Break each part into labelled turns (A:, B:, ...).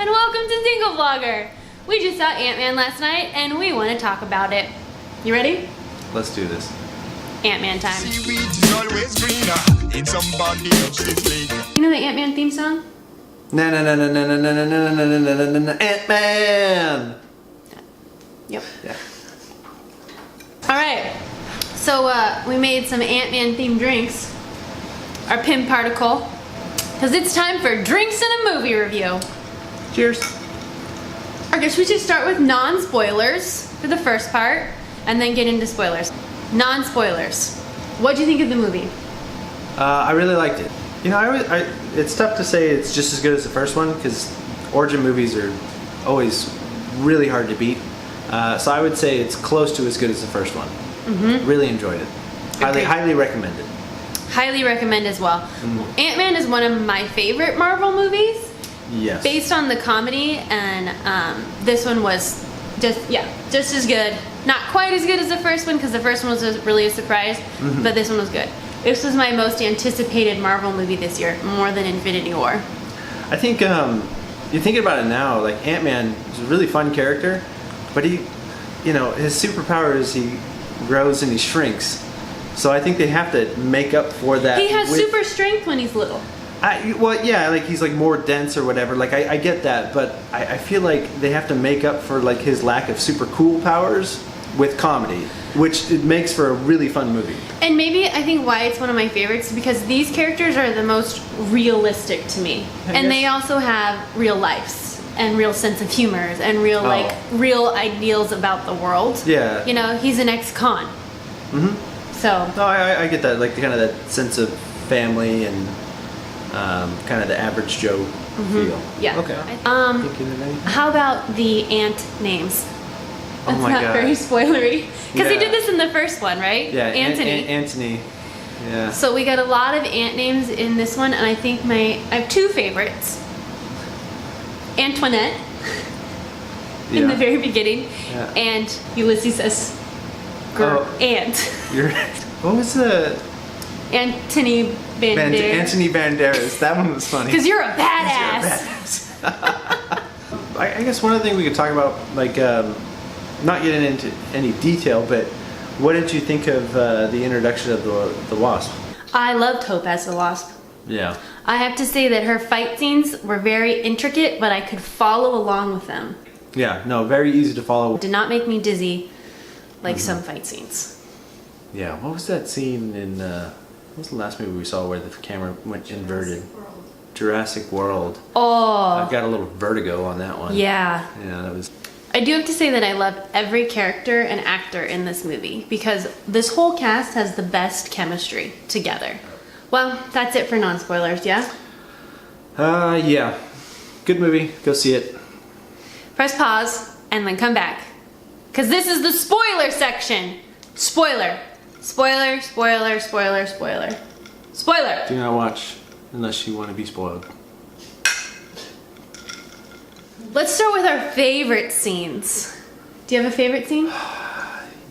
A: and welcome to Dingle Vlogger. We just saw Ant Man last night and we want to talk about it. You ready?
B: Let's do this.
A: Ant Man time.
C: Seaweed is always greener in somebody else's lake.
A: You know the Ant Man theme song?
B: Na na na na na na na na na na na na na na Ant Man.
A: Yep.
B: Yeah.
A: All right. So we made some Ant Man themed drinks. Our Pim Particle. Because it's time for drinks and a movie review.
B: Cheers.
A: I guess we should start with non-spoilers for the first part and then get into spoilers. Non-spoilers. What'd you think of the movie?
B: I really liked it. You know, it's tough to say it's just as good as the first one because origin movies are always really hard to beat. So I would say it's close to as good as the first one. Mm-hmm. Really enjoyed it. Highly recommend it.
A: Highly recommend as well. Ant Man is one of my favorite Marvel movies.
B: Yes.
A: Based on the comedy, and this one was just as good. Not quite as good as the first one because the first one was really a surprise, but this one was good. This was my most anticipated Marvel movie this year, more than Infinity War.
B: I think you're thinking about it now, like Ant Man is a really fun character, but he, you know, his superpower is he grows and he shrinks. So I think they have to make up for that.
A: He has super strength when he's little.
B: Well, yeah, like he's like more dense or whatever. Like I get that, but I feel like they have to make up for like his lack of super cool powers with comedy, which it makes for a really fun movie.
A: And maybe I think why it's one of my favorites is because these characters are the most realistic to me, and they also have real lives and real sense of humors and real real ideals about the world.
B: Yeah.
A: You know, he's an ex-con.
B: Mm-hmm.
A: So.
B: No, I get that, like kind of that sense of family and kind of the average Joe feel.
A: Yeah.
B: Okay.
A: How about the ant names?
B: Oh
A: That's
B: my
A: not
B: God.
A: very spoilery. Because he
B: Yeah.
A: did this in the first one, right?
B: Yeah.
A: Anthony.
B: Anthony. Yeah.
A: So we got a lot of ant names in this one, and I think I have two favorites. Antoinette in the very beginning, and Ulysses Ant.
B: What was the
A: Anthony Banderas.
B: Anthony Banderas. That one was funny.
A: Because you're a badass.
B: I guess one other thing we could talk about, like, not getting into any detail, but what did you think of the introduction of the Wasp?
A: I loved Hope as the Wasp.
B: Yeah.
A: I have to say that her fight scenes were very intricate, but I could follow along with them.
B: Yeah, no, very easy to follow.
A: Did not make me dizzy like some fight scenes.
B: Yeah, what was that scene in, what was the last movie we saw where the camera went inverted? Jurassic World.
A: Oh.
B: I got a little vertigo on that one.
A: Yeah.
B: Yeah, that was...
A: I do have to say that I loved every character and actor in this movie because this whole cast has the best chemistry together. Well, that's it for non-spoilers, yeah?
B: Yeah. Good movie. Go see it.
A: Press pause and then come back. Because this is the spoiler section. Spoiler. Spoiler, spoiler, spoiler, spoiler. Spoiler!
B: Do not watch unless you want to be spoiled.
A: Let's start with our favorite scenes. Do you have a favorite scene?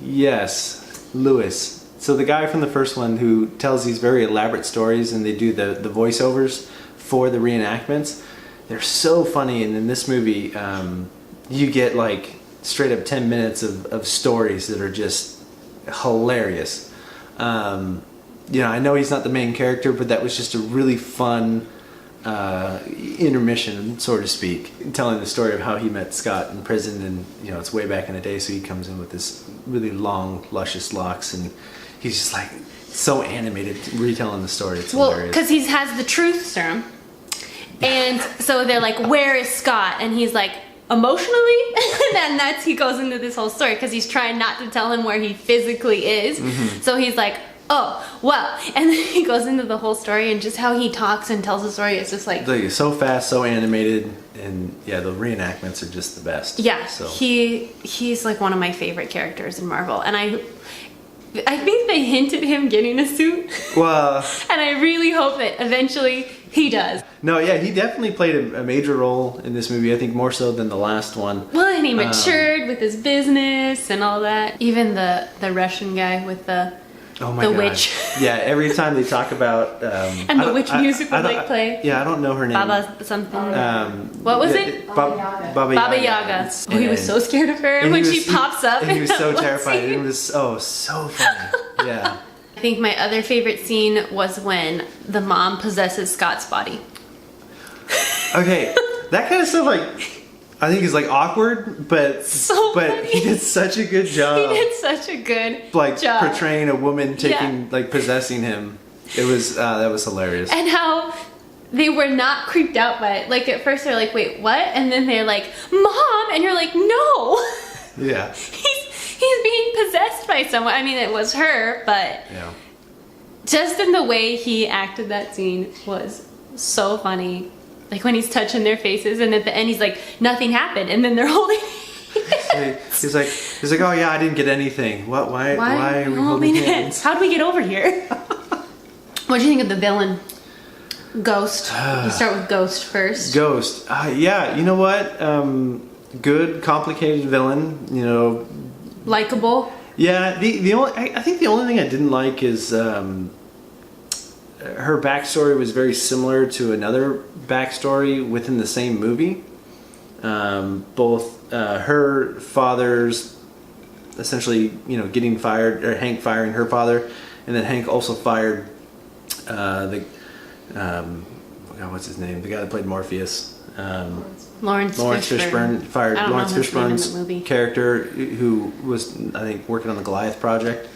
B: Yes. Lewis. So the guy from the first one who tells these very elaborate stories and they do the voiceovers for the reenactments, they're so funny, and in this movie you get like straight up 10 minutes of stories that are just hilarious. You know, I know he's not the main character, but that was just a really fun intermission, so to speak, telling the story of how he met Scott in prison, and you know, it's way back in the day, so he comes in with this really long, luscious locks, and he's just like so animated retelling the story. It's hilarious.
A: Because he has the truth serum, and so they're like, "Where is Scott?" And he's like, "Emotionally," and then he goes into this whole story because he's trying not to tell him where he physically is. So he's like, "Oh, well," and then he goes into the whole story and just how he talks and tells the story. It's just like
B: so fast, so animated, and yeah, the reenactments are just the best.
A: Yeah,
B: so.
A: he's like one of my favorite characters in Marvel, and I think they hinted him getting a suit.
B: Well,
A: and I really hope that eventually he does.
B: No, yeah, he definitely played a major role in this movie. I think more so than the last one.
A: Well, and he matured with his business and all that. Even the Russian guy with the
B: Oh my
A: The
B: god.
A: witch.
B: Yeah, every time they talk about
A: And the witch music would like play.
B: Yeah, I don't know her name.
A: Baba something.
B: What
A: was it?
B: Baba
A: Baba Yaga. Oh, he was so scared of her when she pops up.
B: And he was so
A: in that
B: terrified.
A: scene.
B: It was so funny. Yeah.
A: I think my other favorite scene was when the mom possesses Scott's body.
B: Okay, that kind of stuff I think is awkward, but
A: funny.
B: he did such a good job.
A: He did such a good job.
B: Portraying a woman taking possessing him. It was that was hilarious.
A: And how they were not creeped out by it. Like at first they're like, wait, what? And then they're like, Mom, and you're like, no.
B: Yeah.
A: He's being possessed by someone. I mean, it was her, but
B: Yeah.
A: just in the way he acted that scene was so funny. Like when he's touching their faces, and at the end he's like, nothing happened, and then they're holding
B: He's like, oh yeah, I didn't get anything. What? Why are we holding hands?
A: How do we get over here? What do you think of the villain? Ghost. You start with Ghost first.
B: Ghost. Yeah, you know what? Good, complicated villain. You know.
A: Likeable.
B: Yeah. I think the only thing I didn't like is her backstory was very similar to another backstory within the same movie. Both her father's essentially, getting fired, or Hank firing her father, and then Hank also fired what's his name? The guy that played Morpheus.
A: Lawrence
B: Fishburne fired Lawrence Fishburne's
A: movie.
B: character, who was, I think, working on the Goliath project.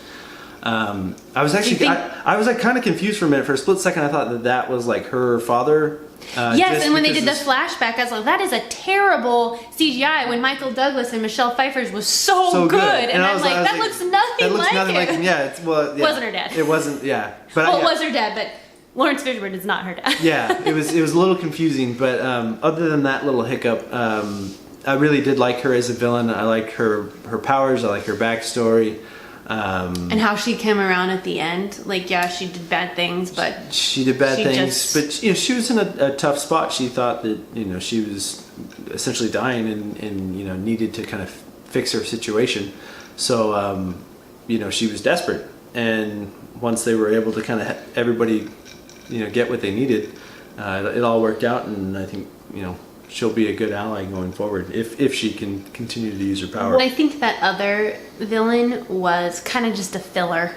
B: I was actually, I was kind of confused for a minute. For a split second, I thought that was her father.
A: Yes, and when they did the flashback, I was like, that is a terrible CGI when Michael Douglas and Michelle Pfeiffer's was so good. And I'm like, that looks nothing like him.
B: Yeah,
A: It wasn't her dad.
B: It wasn't, yeah. But
A: it was her dad, but Lawrence Fishburne is not her dad.
B: Yeah, it was a little confusing, but other than that little hiccup, I really did like her as a villain. I like her powers. I like her backstory.
A: And how she came around at the end. Like, yeah, she did bad things, but
B: she did bad things. But she was in a tough spot. She thought that she was essentially dying and needed to kind of fix her situation. So she was desperate. And once they were able to kind of everybody get what they needed, it all worked out. And I think she'll be a good ally going forward if she can continue to use her power.
A: I think that other villain was kind of just a filler.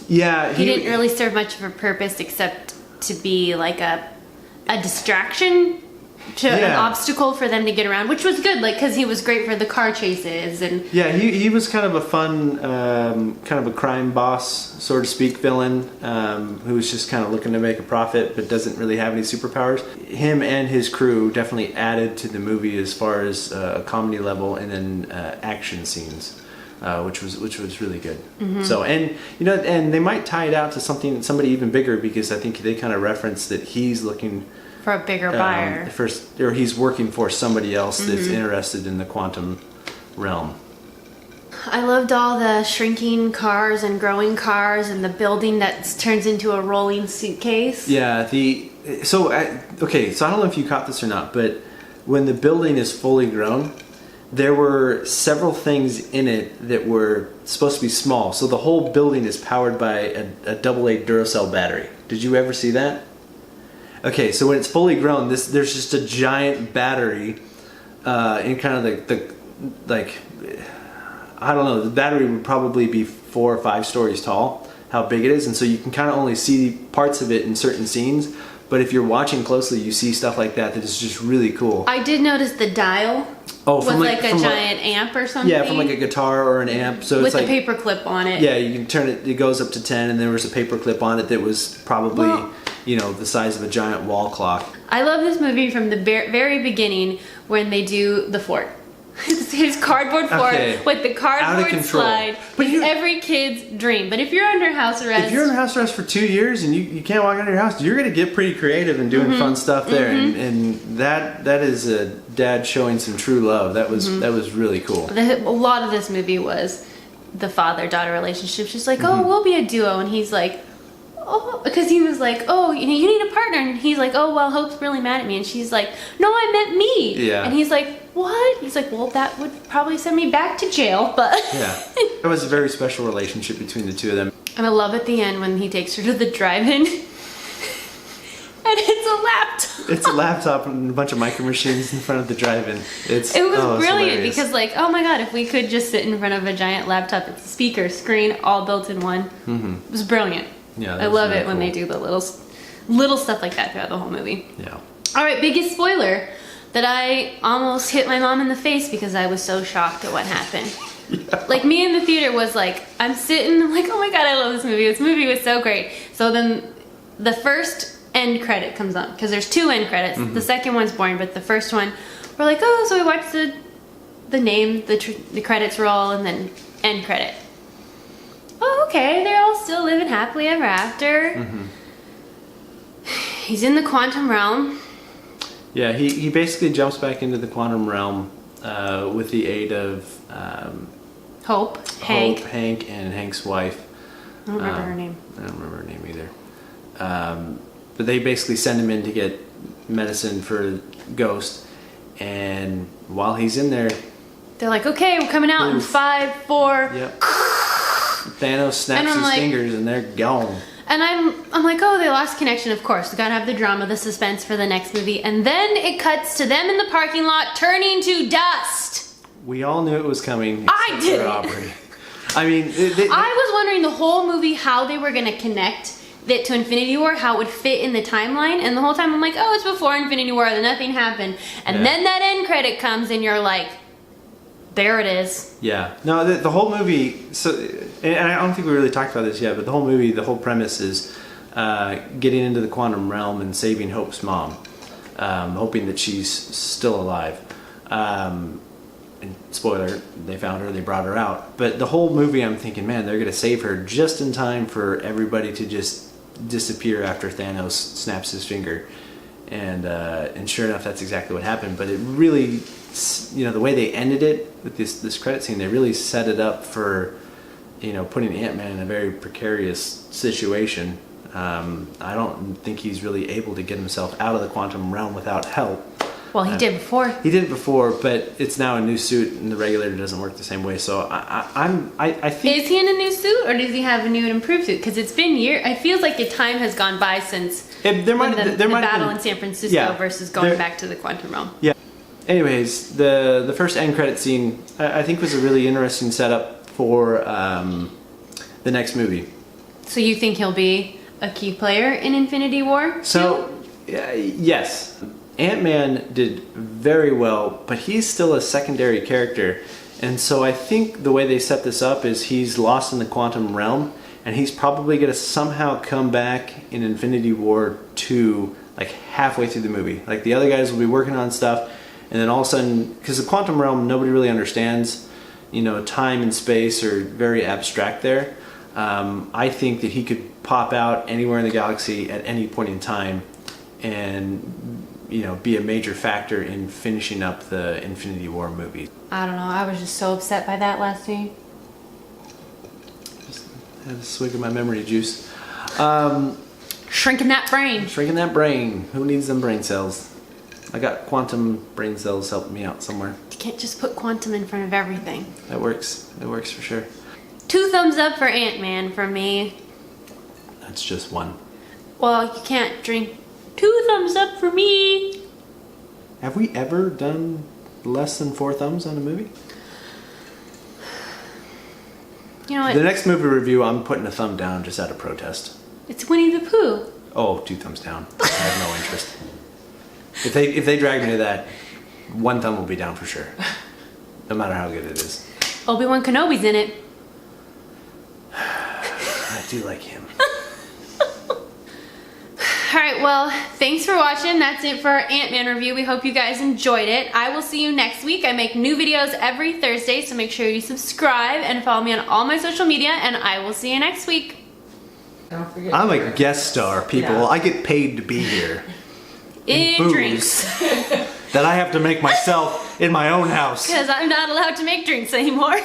B: Yeah,
A: he didn't really serve much of a purpose except to be like a distraction to an obstacle for them to get around, which was good, because he was great for the car chases and. Yeah,
B: he was kind of a fun, kind of a crime boss, so to speak, villain, who was just kind of looking to make a profit but doesn't really have any superpowers. Him and his crew definitely added to the movie as far as a comedy level and then action scenes. Which was really good. Mm-hmm. So and they might tie it out to somebody even bigger, because I think they kind of reference that he's looking
A: for a bigger buyer
B: or he's working for somebody else that's interested in the quantum realm.
A: I loved all the shrinking cars and growing cars and the building that turns into a rolling suitcase.
B: Yeah, so I don't know if you caught this or not, but when the building is fully grown, there were several things in it that were supposed to be small. So the whole building is powered by a AA Duracell battery. Did you ever see that? Okay, so when it's fully grown, there's just a giant battery in kind of the I don't know, the battery would probably be 4 or 5 stories tall, how big it is, and so you can kind of only see parts of it in certain scenes. But if you're watching closely, you see stuff like that is just really cool.
A: I did notice the dial was like a giant amp or something.
B: Yeah, from like a guitar or an amp. So
A: with
B: it's like
A: a paper clip on it.
B: Yeah, you can turn it. It goes up to 10, and there was a paper clip on it that was probably the size of a giant wall clock.
A: I love this movie from the very beginning when they do the fort. His cardboard fort with the cardboard slide. But it's every kid's dream. But if you're under house arrest...
B: If you're under house arrest for 2 years and you can't walk out of your house, you're going to get pretty creative and doing fun stuff there. And that is a dad showing some true love. That was really cool.
A: A lot of this movie was the father-daughter relationship. She's like, oh, we'll be a duo. And he's like... Oh, because he was like, oh, you need a partner. And he's like, oh, well, Hope's really mad at me. And she's like, no, I meant me.
B: Yeah.
A: And he's like, what? He's like, well, that would probably send me back to jail. But
B: yeah, it was a very special relationship between the two of them.
A: And I love at the end when he takes her to the drive-in. And it's a laptop.
B: It's a laptop and a bunch of micro machines in front of the drive-in.
A: It was brilliant because, like, oh my god, if we could just sit in front of a giant laptop, it's a speaker, screen, all built in one.
B: Mm-hmm.
A: It was brilliant.
B: Yeah,
A: I love it when they do the little stuff like that throughout the whole movie.
B: Yeah.
A: All right, biggest spoiler that I almost hit my mom in the face because I was so shocked at what happened. Yeah. Like, me in the theater was like, I'm sitting, I'm like, oh my god, I love this movie. This movie was so great. So then the first end credit comes on because there's 2 end credits. The second one's boring, but the first one, we're like, oh, so we watched the name, the credits roll, and then end credit. Oh, okay, they're all still living happily ever after. He's in the quantum realm.
B: Yeah, he basically jumps back into the quantum realm with the aid of
A: Hope, Hank,
B: and Hank's wife.
A: I don't remember her name.
B: I don't remember her name either. But they basically send him in to get medicine for Ghost, and while he's in there,
A: they're like, okay, we're coming out in 5, 4.
B: Yep. Thanos snaps his fingers and they're gone.
A: And I'm like, oh, they lost connection, of course. We gotta have the drama, the suspense for the next movie. And then it cuts to them in the parking lot turning to dust.
B: We all knew it was coming.
A: I did.
B: Aubrey. I mean,
A: I was wondering the whole movie how they were gonna connect it to Infinity War, how it would fit in the timeline, and the whole time I'm like, oh, it's before Infinity War, then nothing happened. And then that end credit comes and you're like, there it is.
B: Yeah. No, the whole movie, so, and I don't think we really talked about this yet, but the whole movie, the whole premise is getting into the quantum realm and saving Hope's mom, hoping that she's still alive. And spoiler, they found her, they brought her out. But the whole movie, I'm thinking, man, they're going to save her just in time for everybody to just disappear after Thanos snaps his finger. And sure enough, that's exactly what happened. But it really, you know, the way they ended it with this credit scene, they really set it up for, you know, putting Ant Man in a very precarious situation. I don't think he's really able to get himself out of the quantum realm without help.
A: Well, he did before.
B: He did it before, but it's now a new suit, and the regulator doesn't work the same way. So I think.
A: Is he in a new suit, or does he have a new and improved suit? Because it's been years. It feels like the time has gone by since the battle in San Francisco versus going back to the quantum realm.
B: Yeah. Anyways, the first end credit scene I think was a really interesting setup for the next movie.
A: So you think he'll be a key player in Infinity War?
B: So yes. Ant-Man did very well, but he's still a secondary character. And so I think the way they set this up is he's lost in the quantum realm, and he's probably going to somehow come back in Infinity War 2, like halfway through the movie. Like the other guys will be working on stuff, and then all of a sudden, because the quantum realm nobody really understands, you know, time and space are very abstract there. I think that he could pop out anywhere in the galaxy at any point in time and, you know, be a major factor in finishing up the Infinity War movie.
A: I don't know. I was just so upset by that last scene.
B: Just had a swig of my memory juice.
A: Shrinking that brain.
B: Shrinking that brain. Who needs them brain cells? I got quantum brain cells helping me out somewhere.
A: You can't just put quantum in front of everything.
B: That works. It works for sure.
A: 2 thumbs up for Ant-Man from me.
B: That's just 1.
A: Well, you can't drink 2 thumbs up for me.
B: Have we ever done less than 4 thumbs on a movie?
A: You know what?
B: The next movie review, I'm putting a thumb down just out of protest.
A: It's Winnie the Pooh.
B: Oh, 2 thumbs down. I have no interest. If they drag me to that, 1 thumb will be down for sure. No matter how good it is.
A: Obi-Wan Kenobi's in it.
B: I do like him.
A: Alright, well, thanks for watching. That's it for our Ant-Man review. We hope you guys enjoyed it. I will see you next week. I make new videos every Thursday, so make sure you subscribe and follow me on all my social media, and I will see you next week.
D: Don't forget
B: I'm a guest star, people.
D: Yeah.
B: I get paid to be here.
A: In
B: booze.
A: drinks.
B: That I have to make myself in my own house.
A: Because I'm not allowed to make drinks anymore.